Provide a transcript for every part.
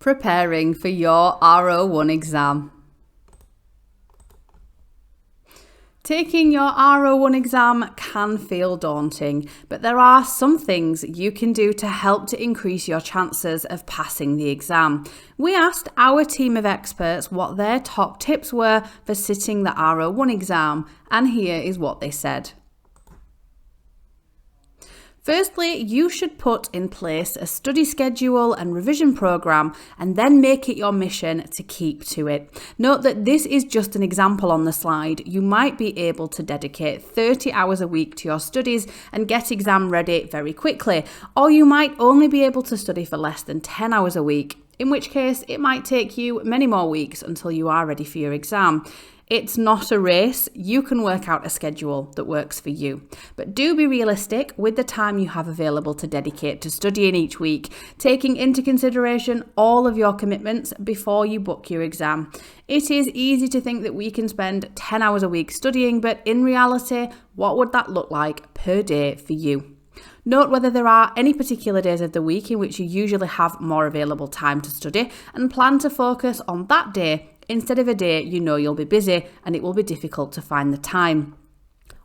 preparing for your R01 exam. Taking your R01 exam can feel daunting, but there are some things you can do to help to increase your chances of passing the exam. We asked our team of experts what their top tips were for sitting the R01 exam, and here is what they said. Firstly, you should put in place a study schedule and revision programme and then make it your mission to keep to it. Note that this is just an example on the slide. You might be able to dedicate 30 hours a week to your studies and get exam ready very quickly, or you might only be able to study for less than 10 hours a week, in which case it might take you many more weeks until you are ready for your exam. It's not a race. You can work out a schedule that works for you. But do be realistic with the time you have available to dedicate to studying each week, taking into consideration all of your commitments before you book your exam. It is easy to think that we can spend 10 hours a week studying, but in reality, what would that look like per day for you? Note whether there are any particular days of the week in which you usually have more available time to study and plan to focus on that day instead of a day you know you'll be busy and it will be difficult to find the time.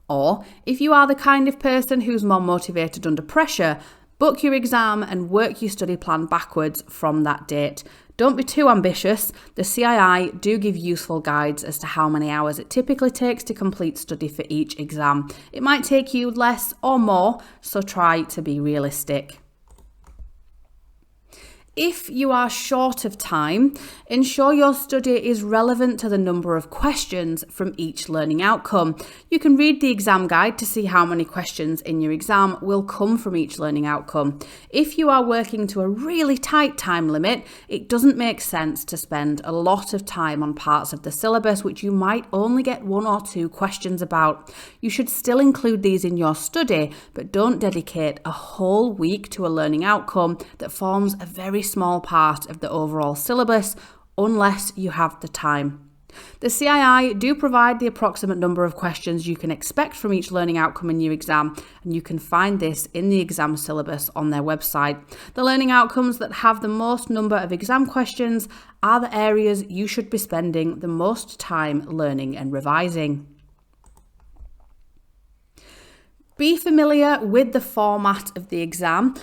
Or, if you are the kind of person who's more motivated under pressure, book your exam and work your study plan backwards from that date. Don't be too ambitious. The CII do give useful guides as to how many hours it typically takes to complete study for each exam. It might take you less or more, so try to be realistic. If you are short of time, ensure your study is relevant to the number of questions from each learning outcome. You can read the exam guide to see how many questions in your exam will come from each learning outcome. If you are working to a really tight time limit, it doesn't make sense to spend a lot of time on parts of the syllabus which you might only get 1 or 2 questions about. You should still include these in your study, but don't dedicate a whole week to a learning outcome that forms a very small part of the overall syllabus unless you have the time. The CII do provide the approximate number of questions you can expect from each learning outcome in your exam, and you can find this in the exam syllabus on their website. The learning outcomes that have the most number of exam questions are the areas you should be spending the most time learning and revising. Be familiar with the format of the exam,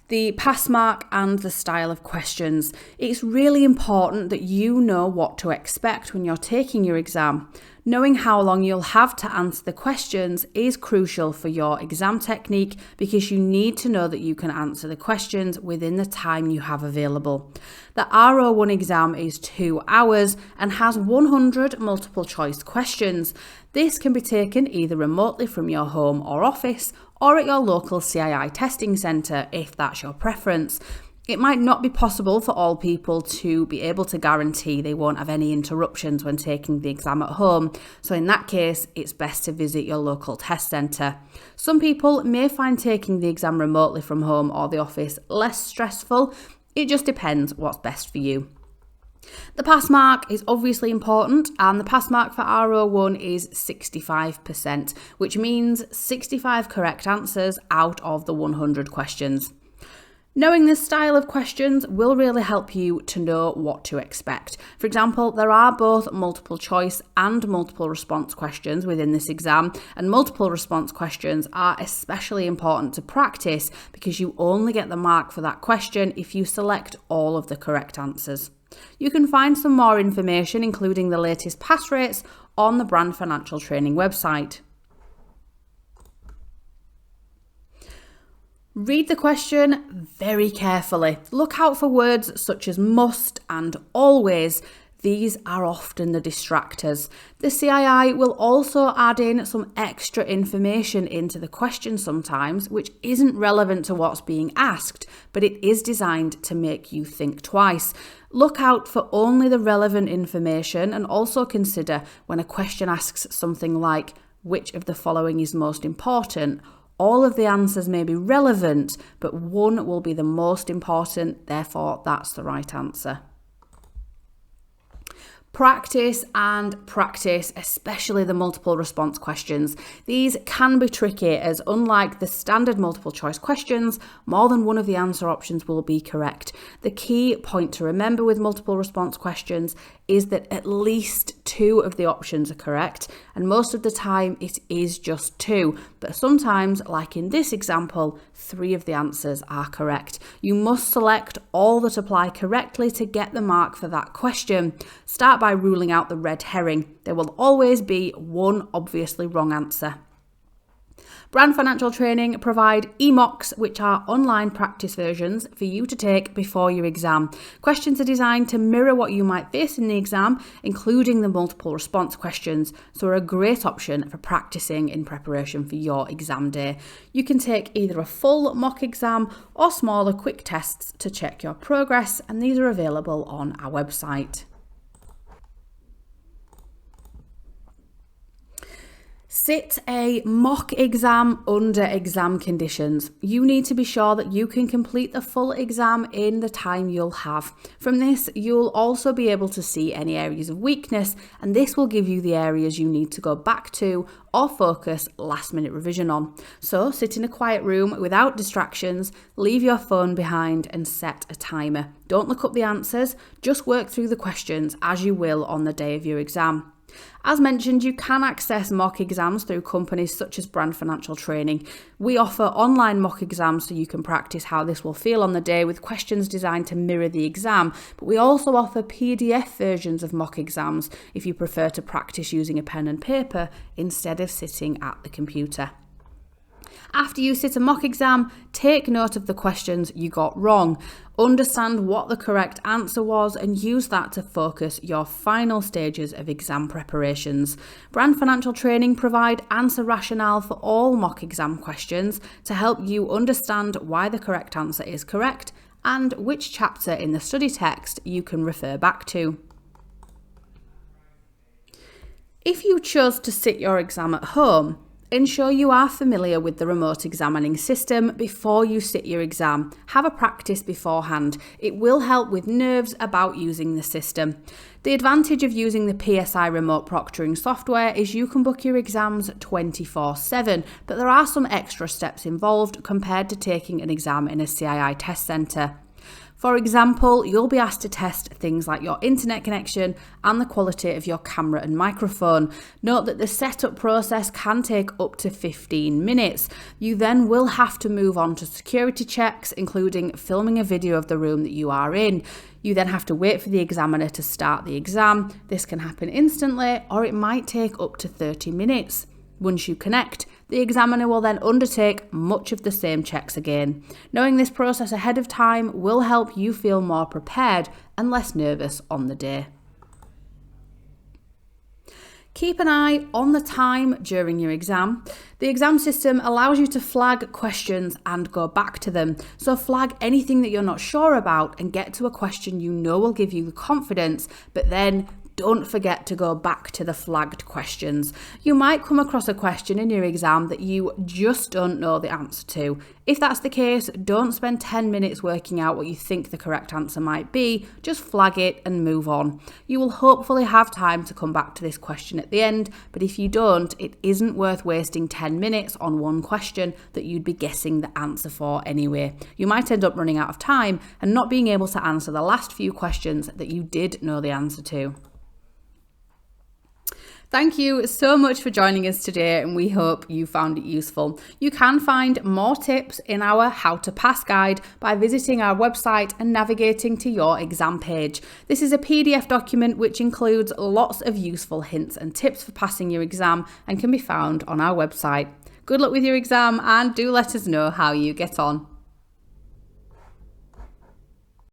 the pass mark and the style of questions. It's really important that you know what to expect when you're taking your exam. Knowing how long you'll have to answer the questions is crucial for your exam technique because you need to know that you can answer the questions within the time you have available. The R01 exam is 2 hours and has 100 multiple choice questions. This can be taken either remotely from your home or office or at your local CII testing centre if that's your preference. It might not be possible for all people to be able to guarantee they won't have any interruptions when taking the exam at home, so in that case, it's best to visit your local test centre. Some people may find taking the exam remotely from home or the office less stressful. It just depends what's best for you. The pass mark is obviously important, and the pass mark for R01 is 65%, which means 65 correct answers out of the 100 questions. Knowing this style of questions will really help you to know what to expect. For example, there are both multiple choice and multiple response questions within this exam, and multiple response questions are especially important to practice because you only get the mark for that question if you select all of the correct answers. You can find some more information, including the latest pass rates, on the Brand Financial Training website. Read the question very carefully. Look out for words such as must and always. These are often the distractors. The CII will also add in some extra information into the question sometimes, which isn't relevant to what's being asked, but it is designed to make you think twice. Look out for only the relevant information, and also consider when a question asks something like, which of the following is most important? All of the answers may be relevant, but one will be the most important, therefore that's the right answer. Practice and practice, especially the multiple response questions. These can be tricky as, unlike the standard multiple choice questions, more than one of the answer options will be correct. The key point to remember with multiple response questions is that at least 2 of the options are correct, and most of the time it is just 2, but sometimes, like in this example, 3 of the answers are correct. You must select all that apply correctly to get the mark for that question. Start by ruling out the red herring. There will always be one obviously wrong answer. Brand Financial Training provide e-mocks, which are online practice versions for you to take before your exam. Questions are designed to mirror what you might face in the exam, including the multiple response questions, so are a great option for practicing in preparation for your exam day. You can take either a full mock exam or smaller quick tests to check your progress, and these are available on our website. Sit a mock exam under exam conditions. You need to be sure that you can complete the full exam in the time you'll have. From this, you'll also be able to see any areas of weakness, and this will give you the areas you need to go back to or focus last-minute revision on. So sit in a quiet room without distractions, leave your phone behind and set a timer. Don't look up the answers, just work through the questions as you will on the day of your exam. As mentioned, you can access mock exams through companies such as Brand Financial Training. We offer online mock exams so you can practice how this will feel on the day with questions designed to mirror the exam, but we also offer PDF versions of mock exams if you prefer to practice using a pen and paper instead of sitting at the computer. After you sit a mock exam, take note of the questions you got wrong. Understand what the correct answer was and use that to focus your final stages of exam preparations. Brand Financial Training provide answer rationale for all mock exam questions to help you understand why the correct answer is correct and which chapter in the study text you can refer back to. If you chose to sit your exam at home, ensure you are familiar with the remote examining system before you sit your exam. Have a practice beforehand. It will help with nerves about using the system. The advantage of using the PSI remote proctoring software is you can book your exams 24/7, but there are some extra steps involved compared to taking an exam in a CII test centre. For example, you'll be asked to test things like your internet connection and the quality of your camera and microphone. Note that the setup process can take up to 15 minutes. You then will have to move on to security checks, including filming a video of the room that you are in. You then have to wait for the examiner to start the exam. This can happen instantly, or it might take up to 30 minutes. Once you connect, the examiner will then undertake much of the same checks again. Knowing this process ahead of time will help you feel more prepared and less nervous on the day. Keep an eye on the time during your exam. The exam system allows you to flag questions and go back to them. So flag anything that you're not sure about and get to a question you know will give you the confidence, but then don't forget to go back to the flagged questions. You might come across a question in your exam that you just don't know the answer to. If that's the case, don't spend 10 minutes working out what you think the correct answer might be. Just flag it and move on. You will hopefully have time to come back to this question at the end, but if you don't, it isn't worth wasting 10 minutes on one question that you'd be guessing the answer for anyway. You might end up running out of time and not being able to answer the last few questions that you did know the answer to. Thank you so much for joining us today, and we hope you found it useful. You can find more tips in our How to Pass guide by visiting our website and navigating to your exam page. This is a PDF document which includes lots of useful hints and tips for passing your exam and can be found on our website. Good luck with your exam, and do let us know how you get on.